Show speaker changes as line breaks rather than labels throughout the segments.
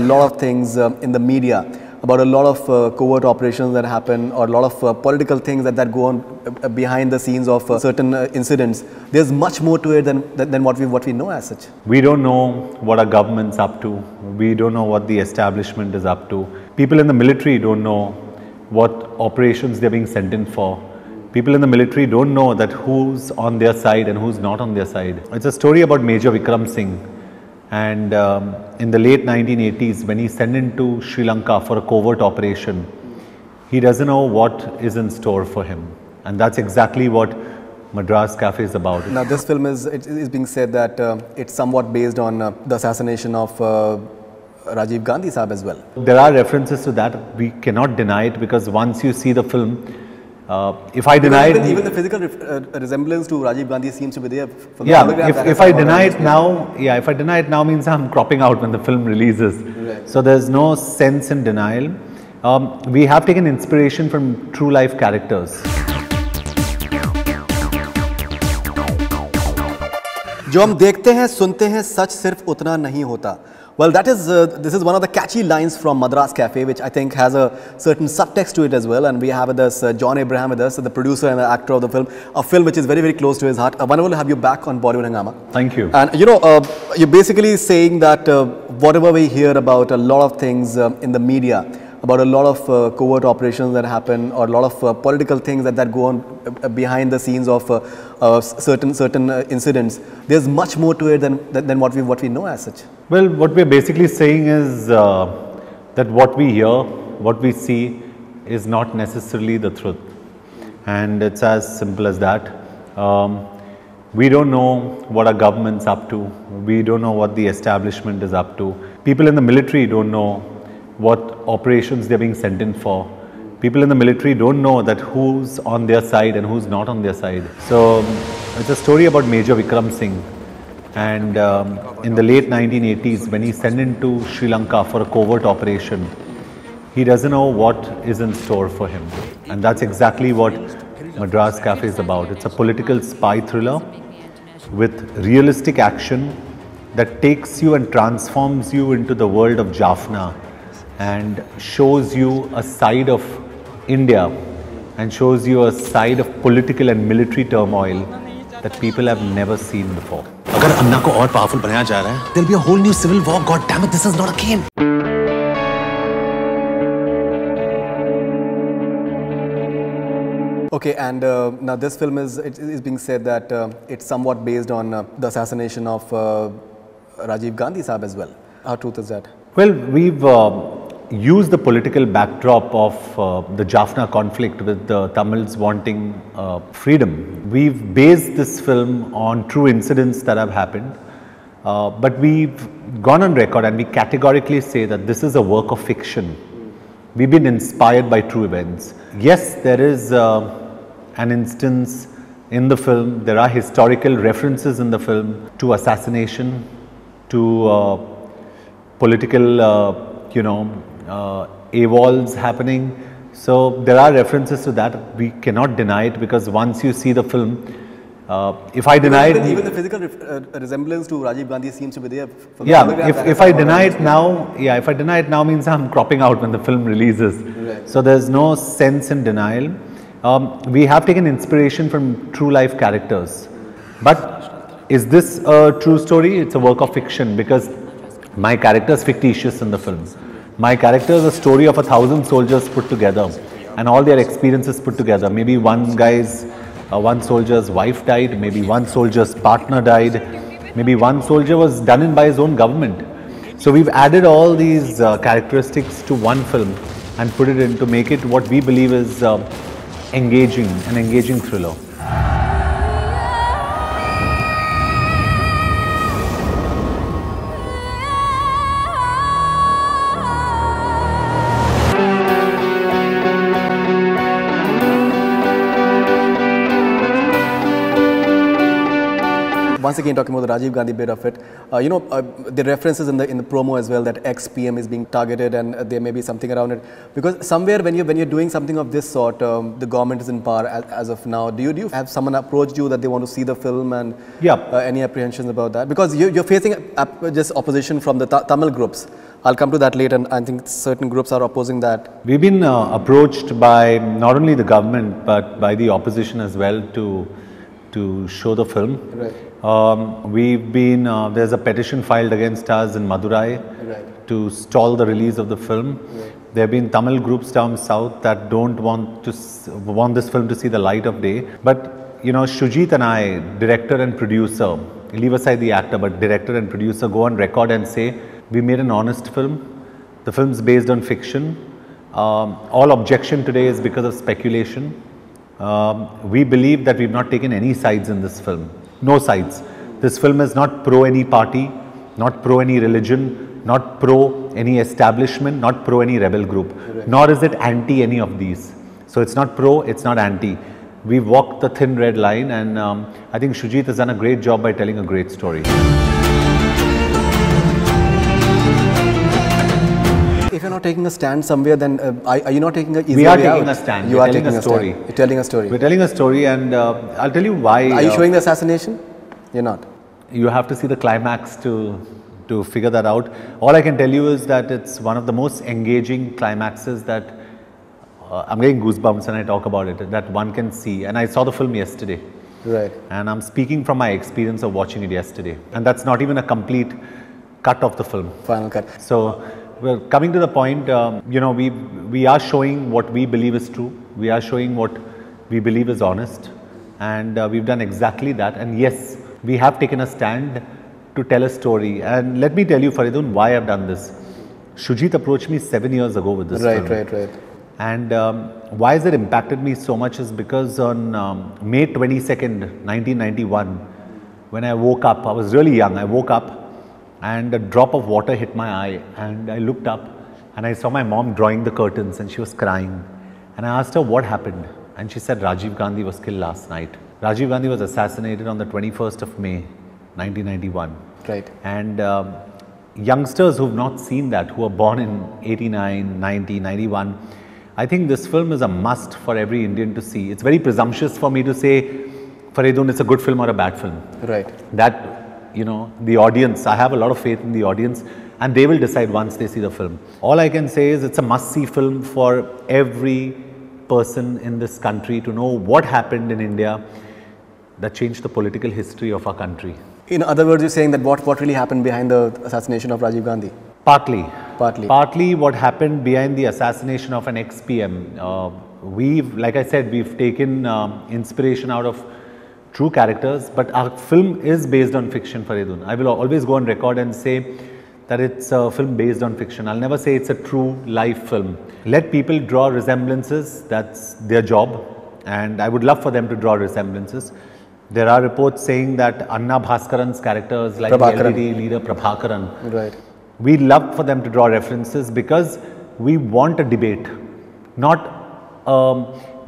lot of things in the media, about a lot of covert operations that happen, or a lot of political things that go on behind the scenes of certain incidents. There's much more to it than what we know as such.
We don't know what our government's up to. We don't know what the establishment is up to. People in the military don't know what operations they're being sent in for. People in the military don't know that who's on their side and who's not on their side. It's a story about Major Vikram Singh. And in the late 1980s, when he's sent into Sri Lanka for a covert operation, he doesn't know what is in store for him. And that's exactly what Madras Cafe is about.
Now, this film is being said that it's somewhat based on the assassination of Rajiv Gandhi sahab as well.
There are references to that. We cannot deny it, because once you see the film, if I deny it,
even the physical resemblance to Rajiv Gandhi seems to be there.
If I deny it now, if I deny it now means I'm cropping out when the film releases.
Right.
So there's no sense in denial. We have taken inspiration from true life characters.
जो हम देखते हैं, सुनते हैं, सच सिर्फ उतना नहीं होता. Well, this is one of the catchy lines from Madras Cafe, which I think has a certain subtext to it as well. And we have with us John Abraham with us, the producer and the actor of the film, a film which is very, very close to his heart. Wonderful to have you back on Bollywood Hungama.
Thank you.
And you're basically saying that whatever we hear about a lot of things in the media, about a lot of covert operations that happen, or a lot of political things that go on behind the scenes of certain incidents. There's much more to it than what we know as such.
Well, what we're basically saying is that what we hear, what we see is not necessarily the truth. And it's as simple as that. We don't know what our government's up to. We don't know what the establishment is up to. People in the military don't know what operations they're being sent in for. People in the military don't know that who's on their side and who's not on their side. So it's a story about Major Vikram Singh. And in the late 1980s, when he's sent into Sri Lanka for a covert operation, he doesn't know what is in store for him. And that's exactly what Madras Cafe is about. It's a political spy thriller with realistic action that takes you and transforms you into the world of Jaffna, and shows you a side of India and shows you a side of political and military turmoil that people have never seen before.
अगर अन्ना को और powerful बनाया जा रहा है, there'll be a whole new civil war. God damn it, this is not a game.
Okay, and now this film is being said that it's somewhat based on the assassination of Rajiv Gandhi sahab as well. How truth is that?
Well, we've used the political backdrop of the Jaffna conflict with the Tamils wanting freedom. We've based this film on true incidents that have happened, but we've gone on record and we categorically say that this is a work of fiction. We've been inspired by true events. Yes, there is an instance in the film, there are historical references in the film to assassination, to political, avals happening. So there are references to that. We cannot deny it, because once you see the film, if I deny it,
even the physical resemblance to Rajiv Gandhi seems to be there.
If I deny it now, if I deny it now means I'm cropping out when the film releases.
Right.
So there's no sense in denial. We have taken inspiration from true life characters. But is this a true story? It's a work of fiction, because my character is fictitious in the film. My character is a story of 1,000 soldiers put together and all their experiences put together. Maybe one soldier's wife died, maybe one soldier's partner died, maybe one soldier was done in by his own government. So we've added all these characteristics to one film and put it in to make it what we believe is an engaging thriller.
Once again, talking about the Rajiv Gandhi bit of it, the references in the promo as well, that ex-PM is being targeted and there may be something around it. Because somewhere when you're doing something of this sort, the government is in power as of now. Do you have someone approached you that they want to see the film, and any apprehensions about that? Because you're facing just opposition from the Tamil groups. I'll come to that later, and I think certain groups are opposing that.
We've been approached by not only the government but by the opposition as well to show the film.
Right.
We've been there's a petition filed against us in Madurai to stall the release of the film. There have been Tamil groups down south that don't want this film to see the light of day. But you know, Shujit and I, director and producer, leave aside the actor, but director and producer, go on record and say we made an honest film. The film's based on fiction. All objection today is because of speculation. We believe that we've not taken any sides in this film. No sides. This film is not pro any party, not pro any religion, not pro any establishment, not pro any rebel group, nor is it anti any of these. So it's not pro, it's not anti. We've walked the thin red line, and I think Shujit has done a great job by telling a great story.
If you're not taking a stand somewhere, then are you not taking a easy
We are
way
taking
out?
a stand.
You
We're
are
telling
taking
a story.
Stand. You're telling a story.
We're telling a story, and I'll tell you why.
Are you showing the assassination? You're not.
You have to see the climax to figure that out. All I can tell you is that it's one of the most engaging climaxes that I'm getting goosebumps when I talk about it, that one can see. And I saw the film yesterday.
Right.
And I'm speaking from my experience of watching it yesterday. And that's not even a complete cut of the film.
Final cut.
So we're coming to the point, you know, we are showing what we believe is true. We are showing what we believe is honest. And we've done exactly that. And yes, we have taken a stand to tell a story. And let me tell you, Faridoon, why I've done this. Shujit approached me 7 years ago with this film.
Right.
And why has it impacted me so much is because on May 22nd, 1991, when I woke up, I was really young, I woke up and a drop of water hit my eye, and I looked up and I saw my mom drawing the curtains and she was crying. And I asked her what happened, and she said Rajiv Gandhi was killed last night. Rajiv Gandhi was assassinated on the 21st of May, 1991.
Right.
And youngsters who've not seen that, who were born in 89, 90, 91, I think this film is a must for every Indian to see. It's very presumptuous for me to say, Faridoon, it's a good film or a bad film.
Right.
That, you know, the audience, I have a lot of faith in the audience, and they will decide once they see the film. All I can say is it's a must-see film for every person in this country to know what happened in India that changed the political history of our country.
In other words, you're saying that what really happened behind the assassination of Rajiv Gandhi?
Partly.
Partly
what happened behind the assassination of an ex-PM. Like I said, we've taken inspiration out of true characters, but our film is based on fiction, Faridoon. I will always go on record and say that it's a film based on fiction. I'll never say it's a true life film. Let people draw resemblances, that's their job, and I would love for them to draw resemblances. There are reports saying that Anna Bhaskaran's character is like the LDD leader Prabhakaran.
Right.
We love for them to draw references because we want a debate. We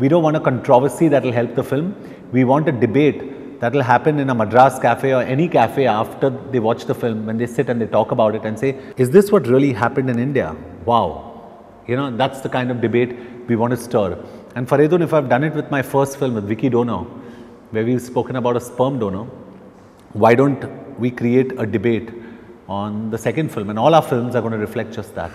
don't want a controversy that will help the film. We want a debate that will happen in a Madras Cafe or any cafe after they watch the film, when they sit and they talk about it and say, is this what really happened in India? Wow. You know, that's the kind of debate we want to stir. And Faridoon, if I've done it with my first film with Vicky Donor, where we've spoken about a sperm donor, why don't we create a debate on the second film? And all our films are going to reflect just that.